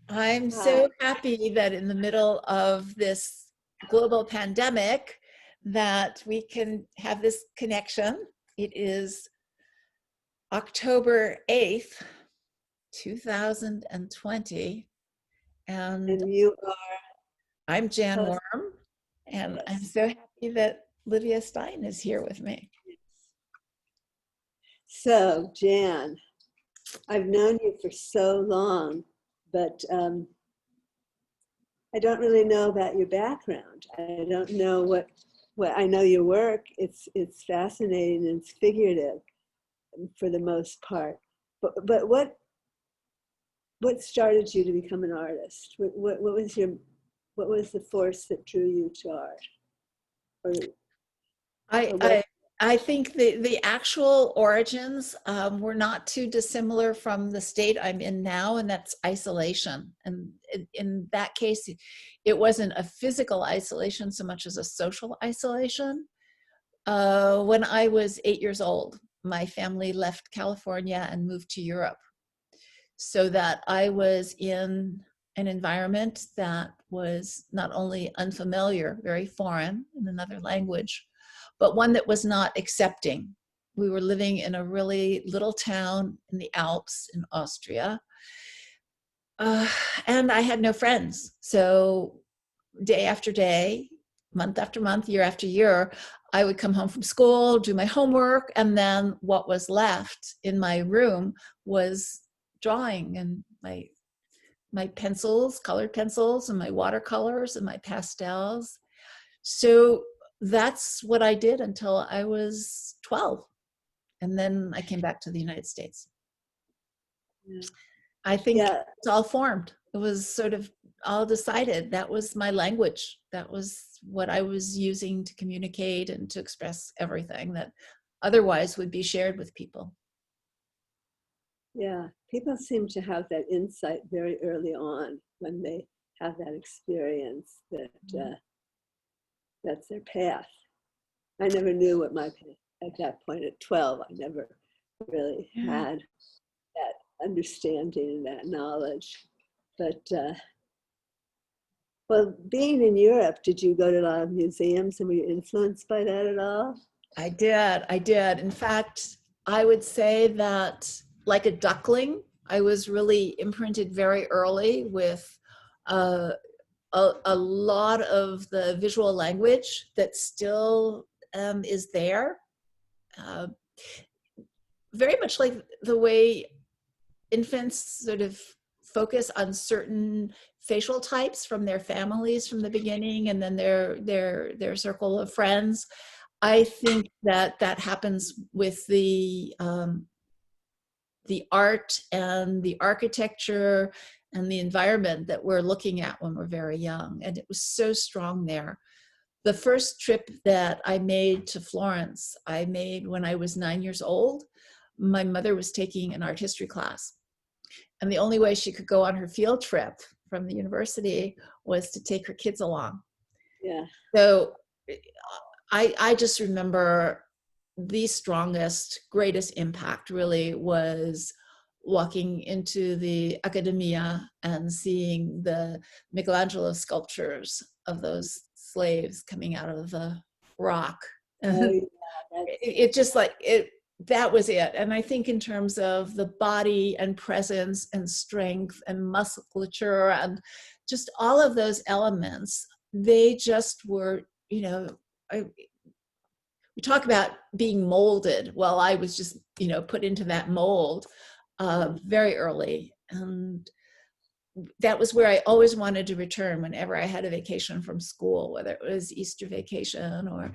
I'm Hi. so happy that in the middle of this global pandemic that we can have this connection. It is October 8th, 2020, and And you I'm Jan are, Wurm, and I'm yes. so happy that Livia Stein is here with me. So, Jan, I've known you for so long, but I don't really know about your background. I don't know what I know your work. It's fascinating and it's figurative for the most part. But what started you to become an artist? What was the force that drew you to art? Or, I, or what? I I think the actual origins were not too dissimilar from the state I'm in now, and that's isolation. And in that case, it wasn't a physical isolation so much as a social isolation. When I was 8 years old, my family left California and moved to Europe, so that I was in an environment that was not only unfamiliar, very foreign in another language, but one that was not accepting. We were living in a really little town in the Alps in Austria, uh, and I had no friends. So day after day, month after month, year after year, I would come home from school, do my homework, and then what was left in my room was drawing and my pencils, colored pencils, and my watercolors and my pastels. So that's what I did until I was 12. And then I came back to the United States. I think Yeah, it's all formed. It was sort of all decided. That was my language. That was what I was using to communicate and to express everything that otherwise would be shared with people. yeah, people seem to have that insight very early on when they have that experience that that's their path. I never knew what my path at that point at 12. I never really Yeah. had that understanding and that knowledge. But well, being in Europe, did you go to a lot of museums and were you influenced by that at all? I did. I did. In fact, I would say that, like a duckling, I was really imprinted very early with uh, a lot of the visual language that still is there. Uh, Very much like the way infants sort of focus on certain facial types from their families from the beginning, and then their circle of friends. I think that that happens with the art and the architecture and the environment that we're looking at when we're very young. And it was so strong there. The first trip that I made to Florence, I made when I was 9 years old. My mother was taking an art history class, and the only way she could go on her field trip from the university was to take her kids along. Yeah. So I just remember the strongest, greatest impact really was walking into the Accademia and seeing the Michelangelo sculptures of those slaves coming out of the rock. Oh, And yeah. That's it just like it, that was it. And I think in terms of the body and presence and strength and musculature and just all of those elements, they just were, I, we talk about being molded. Well, I was just, put into that mold very early. And that was where I always wanted to return whenever I had a vacation from school, whether it was Easter vacation or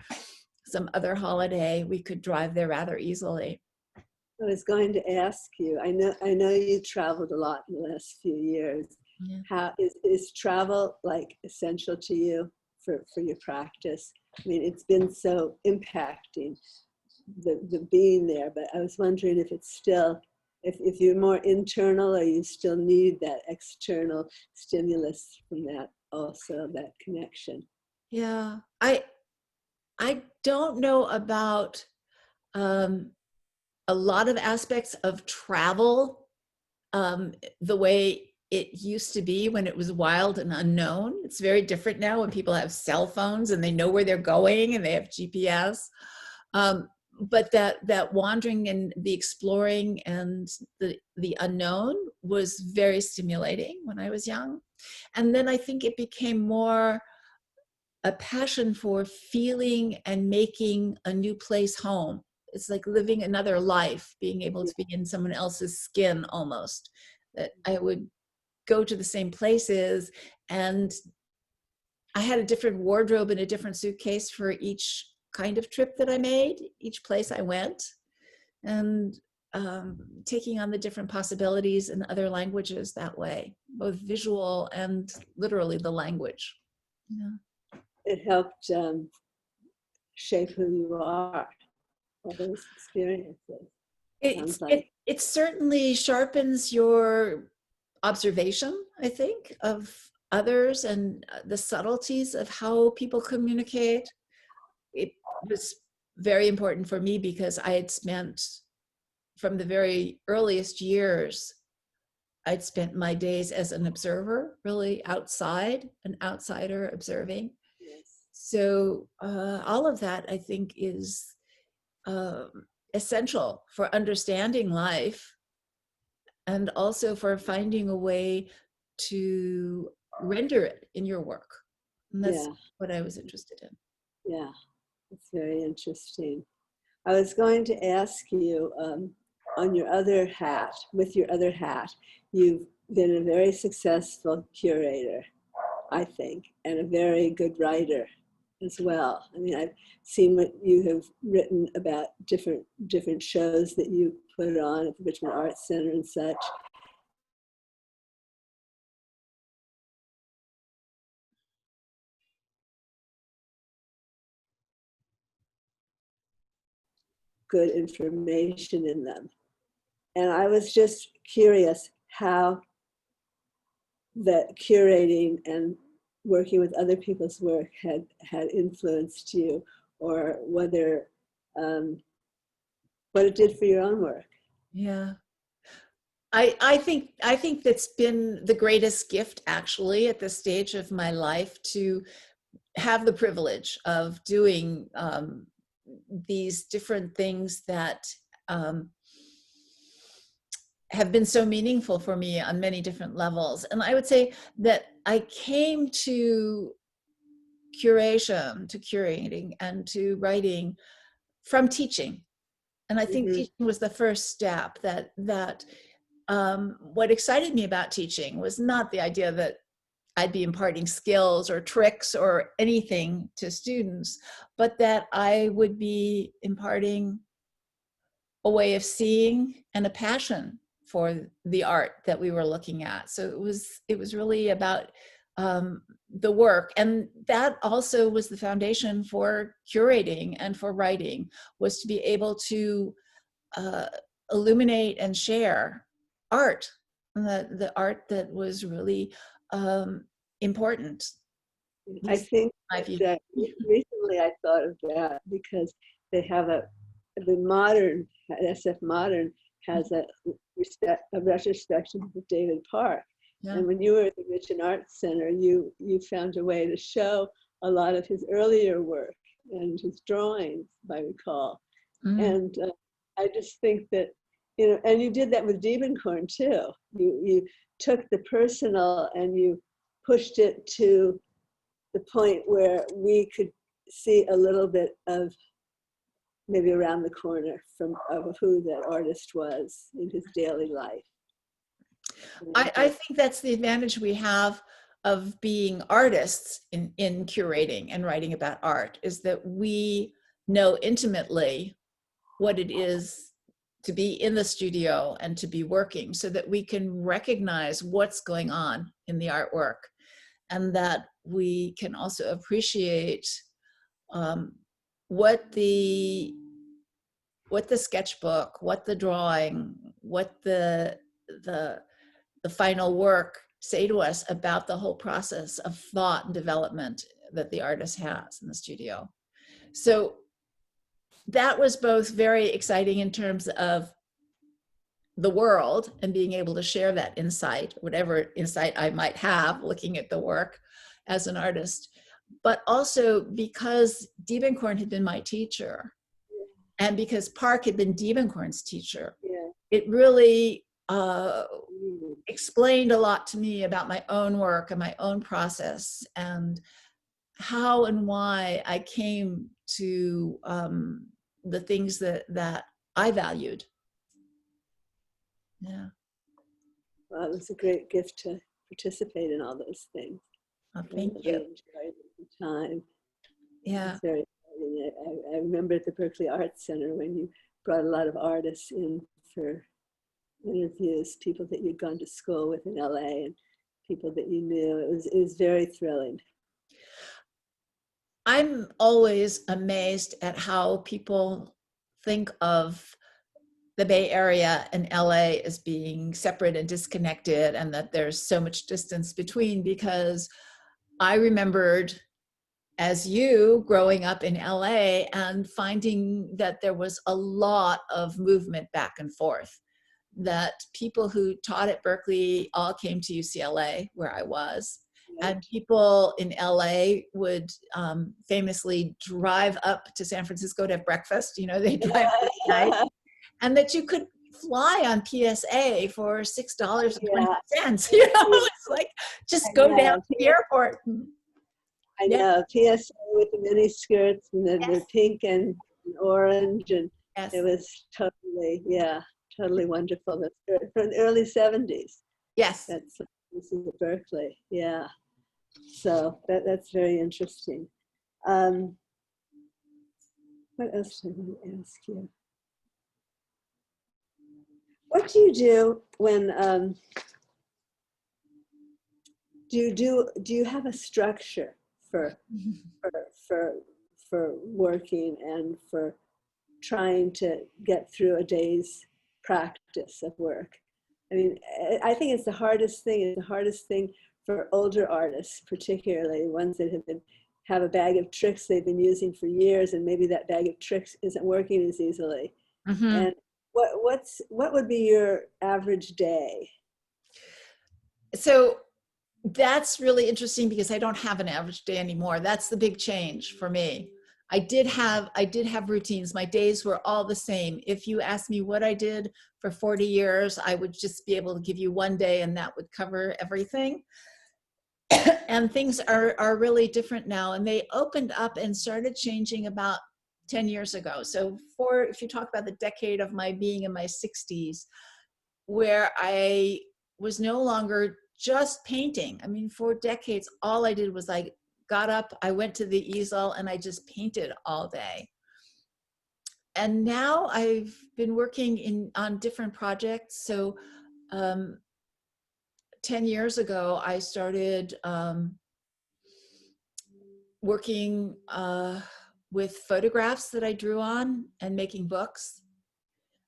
some other holiday, we could drive there rather easily. I was going to ask you. I know you traveled a lot in the last few years. Yeah. How is travel like essential to you for your practice? I mean, it's been so impacting the being there, but I was wondering if it's still if you're more internal or you still need that external stimulus from that also that connection. Yeah. I don't know about um, a lot of aspects of travel the way it used to be when it was wild and unknown. It's very different now when people have cell phones and they know where they're going and they have GPS. But that wandering and the exploring and the unknown was very stimulating when I was young. And then I think it became more a passion for feeling and making a new place home. It's like living another life, being able to be in someone else's skin almost. That I would go to the same places, and I had a different wardrobe and a different suitcase for each kind of trip that I made, each place I went, and taking on the different possibilities in other languages that way, both visual and literally the language. Yeah. It helped shape who you are, all those experiences. It certainly sharpens your observation, I think, of others and the subtleties of how people communicate. It was very important for me because I had spent, from the very earliest years, I'd spent my days as an observer, really outside, an outsider observing. Yes. So all of that, I think, is essential for understanding life and also for finding a way to render it in your work. And that's what I was interested in. Yeah, it's very interesting. I was going to ask you, on your other hat, with your other hat, you've been a very successful curator, I think, and a very good writer as well. I mean, I've seen what you have written about different shows that you put on at the Richmond Arts Center and such. Good information in them. And I was just curious how that curating and working with other people's work had influenced you, or whether what it did for your own work. Yeah. I think that's been the greatest gift, actually, at this stage of my life, to have the privilege of doing these different things that have been so meaningful for me on many different levels. And I would say that I came to curating and to writing from teaching. And I think teaching was the first step. That what excited me about teaching was not the idea that I'd be imparting skills or tricks or anything to students, but that I would be imparting a way of seeing and a passion for the art that we were looking at. So it was really about the work. And that also was the foundation for curating and for writing, was to be able to illuminate and share art, the art that was really important. I think that recently I thought of that because they have the modern, SF Modern has a retrospective of David Park. Yeah. And when you were at the Richmond Arts Center, you found a way to show a lot of his earlier work and his drawings, if I recall. And I just think that, you know, and you did that with Diebenkorn too. You took the personal and you pushed it to the point where we could see a little bit of maybe around the corner of who that artist was in his daily life. I think that's the advantage we have of being artists in curating and writing about art, is that we know intimately what it is to be in the studio and to be working, so that we can recognize what's going on in the artwork, and that we can also appreciate what the sketchbook, what the drawing, what the final work say to us about the whole process of thought and development that the artist has in the studio. So that was both very exciting in terms of the world and being able to share that insight, whatever insight I might have looking at the work as an artist, but also because Diebenkorn had been my teacher and because Park had been Diebenkorn's teacher, Yeah. it really explained a lot to me about my own work and my own process and how and why I came to the things that I valued. Yeah. Well, it was a great gift to participate in all those things. Thank I you. really enjoyed the time. Yeah. It's very exciting. I remember at the Berkeley Arts Center when you brought a lot of artists in for interviews, people that you'd gone to school with in LA and people that you knew. It was very thrilling. I'm always amazed at how people think of the Bay Area and LA as being separate and disconnected, and that there's so much distance between, because I remembered, as you, growing up in LA and finding that there was a lot of movement back and forth, that people who taught at Berkeley all came to UCLA, where I was, and people in LA would famously drive up to San Francisco to have breakfast. You know, they drive at night, and that you could fly on PSA for $6.20. You know, it's like, just go down to the airport. I know, PSA with the mini skirts and the pink and orange, and it was totally, totally wonderful. That's from the early 70s. Yes. This is at Berkeley, yeah. So that's very interesting. What else do I want to ask you? What do you do when do you have a structure for working and for trying to get through a day's practice of work? I mean, I think it's the hardest thing. It's the hardest thing for older artists, particularly ones that have a bag of tricks they've been using for years, and maybe that bag of tricks isn't working as easily. Mm-hmm. And what would be your average day? So that's really interesting, because I don't have an average day anymore. That's the big change for me. I did have routines. My days were all the same. If you asked me what I did for 40 years, I would just be able to give you one day and that would cover everything. And things are really different now. And they opened up and started changing about 10 years ago. So if you talk about the decade of my being in my 60s, where I was no longer just painting. I mean, for decades, all I did was I got up, I went to the easel, and I just painted all day. And now I've been working on different projects. So 10 years ago, I started working with photographs that I drew on and making books.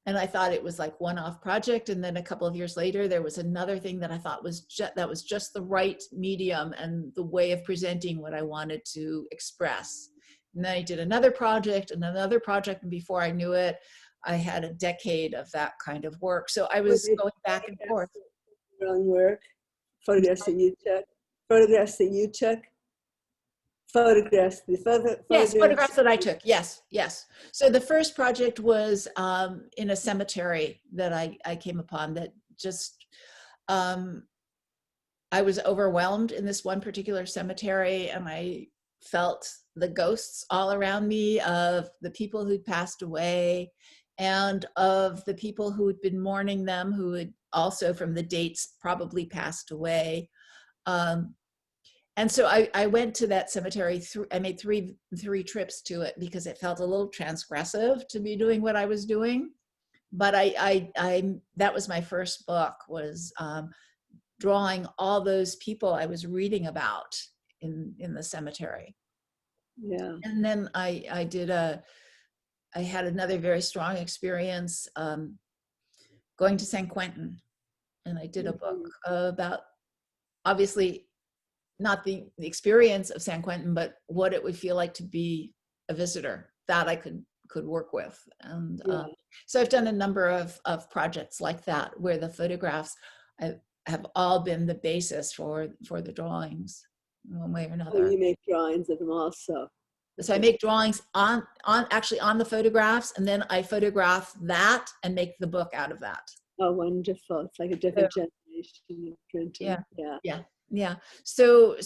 And I thought it was like one-off project. And then a couple of years later, there was another thing that I thought was just the right medium and the way of presenting what I wanted to express. And then I did another project and another project. And before I knew it, I had a decade of that kind of work. So I was going back and forth. Your own work, photographs that you took, Yes, photographs that I took. Yes. So the first project was in a cemetery that I came upon that just, I was overwhelmed in this one particular cemetery, and I felt the ghosts all around me of the people who'd passed away and of the people who had been mourning them, who had also from the dates probably passed away. And so I went to that cemetery. I made three trips to it because it felt a little transgressive to be doing what I was doing. But that was my first book, was drawing all those people I was reading about in the cemetery. Yeah. And then I had another very strong experience going to San Quentin, and I did a book about, obviously, not the experience of San Quentin, but what it would feel like to be a visitor. That I could could work with. And Yeah. so I've done a number of projects like that where the photographs have all been the basis for the drawings in one way or Oh, another. you make drawings of them also. So I make drawings actually on the photographs, and then I photograph that and make the book out of that. Oh, wonderful. It's like a different generation of printing. Yeah, Yeah. yeah, yeah. So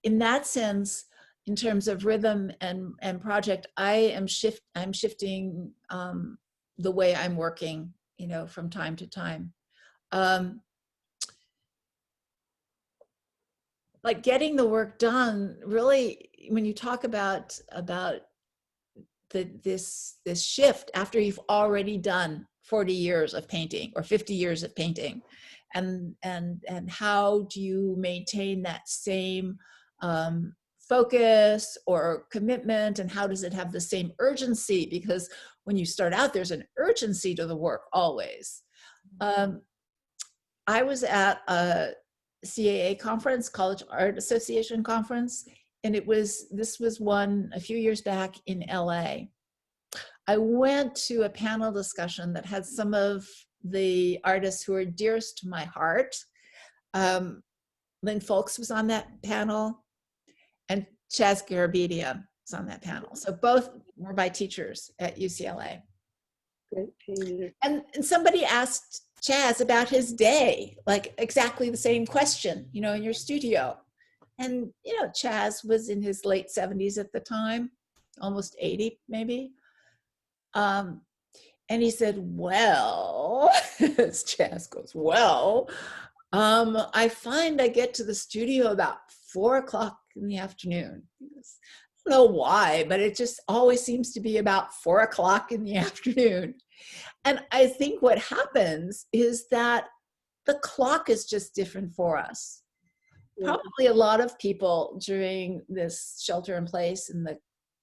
in that sense, in terms of rhythm and project, I'm shifting the way I'm working, from time to time. Like getting the work done, really, when you talk about this shift after you've already done 40 years of painting or 50 years of painting, and how do you maintain that same focus or commitment, and how does it have the same urgency? Because when you start out, there's an urgency to the work always. I was at a CAA conference, College Art Association conference, and this was one a few years back in LA. I went to a panel discussion that had some of the artists who are dearest to my heart. Lynn Folks was on that panel, and Chaz Garabedian was on that panel. So both were my teachers at UCLA. Great painter. And somebody asked Chaz about his day, like exactly the same question, in your studio. And, Chaz was in his late 70s at the time, almost 80 maybe. And he said, well, as Chaz goes, well, I find I get to the studio about 4 o'clock in the afternoon. I don't know why, but it just always seems to be about 4 o'clock in the afternoon. And I think what happens is that the clock is just different for us. Yeah. Probably a lot of people during this shelter in place and the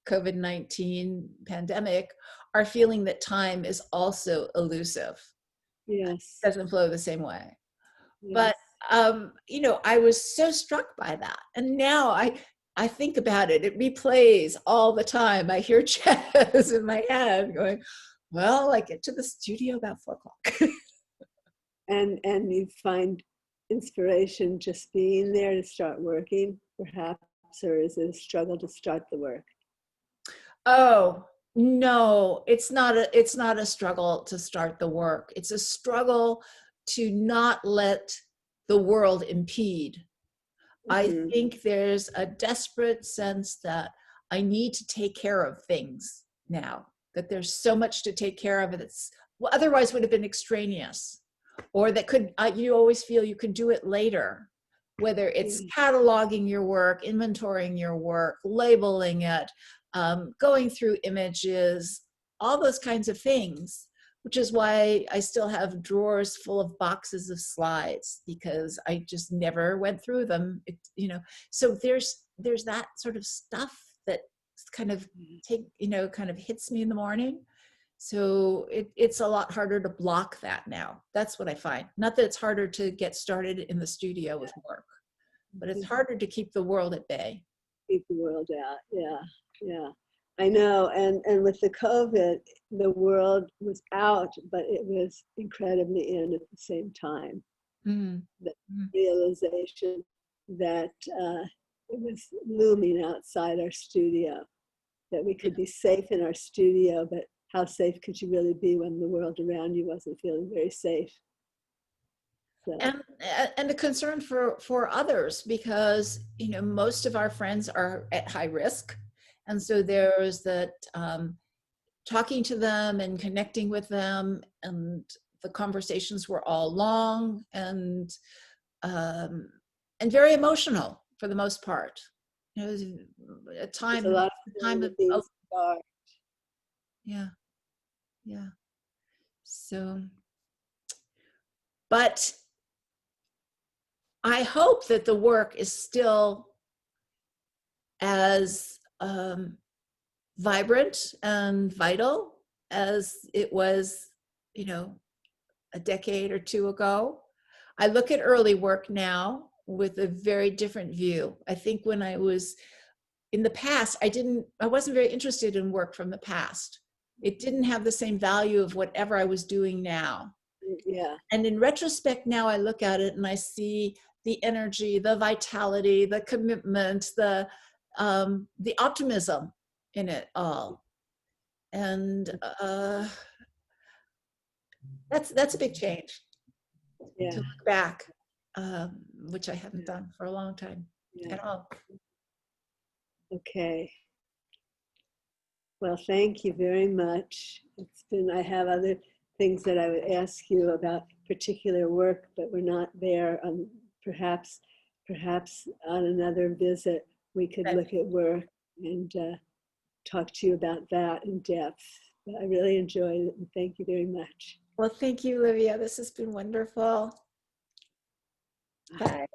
COVID-19 pandemic are feeling that time is also elusive. Yes. It doesn't flow the same way. Yes. But, I was so struck by that. And now I think about it. It replays all the time. I hear Chaz in my head going, well, I get to the studio about 4 o'clock. And you find inspiration just being there to start working, perhaps, or is it a struggle to start the work? Oh, no, it's not a struggle to start the work. It's a struggle to not let the world impede. I think there's a desperate sense that I need to take care of things now, that there's so much to take care of, that's otherwise would have been extraneous, or that you always feel you could do it later, whether it's cataloging your work, inventorying your work, labeling it, going through images, all those kinds of things, which is why I still have drawers full of boxes of slides, because I just never went through them. So there's that sort of stuff that kind of hits me in the morning. So it's a lot harder to block that now. That's what I find. Not that it's harder to get started in the studio with work, but it's harder to keep the world at bay. Keep the world out. Yeah. Yeah. I know. And with the COVID, the world was out, but it was incredibly in at the same time. The realization that it was looming outside our studio, that we could be safe in our studio, but how safe could you really be when the world around you wasn't feeling very safe? So. And a concern for others, because most of our friends are at high risk, and so there's that talking to them and connecting with them, and the conversations were all long and very emotional for the most part. It was a time of yeah. So, but I hope that the work is still as vibrant and vital as it was, a decade or two ago. I look at early work now with a very different view. I think when I was in the past, I wasn't very interested in work from the past. It didn't have the same value of whatever I was doing now. Yeah. And in retrospect, now I look at it and I see the energy, the vitality, the commitment, the optimism in it all. And that's a big change Yeah. to look back, which I haven't done for a long time Yeah. at all. Okay. Well, thank you very much. I have other things that I would ask you about particular work, but we're not there. Perhaps on another visit, we could look at work and talk to you about that in depth. But I really enjoyed it, and thank you very much. Well, thank you, Livia. This has been wonderful. Bye.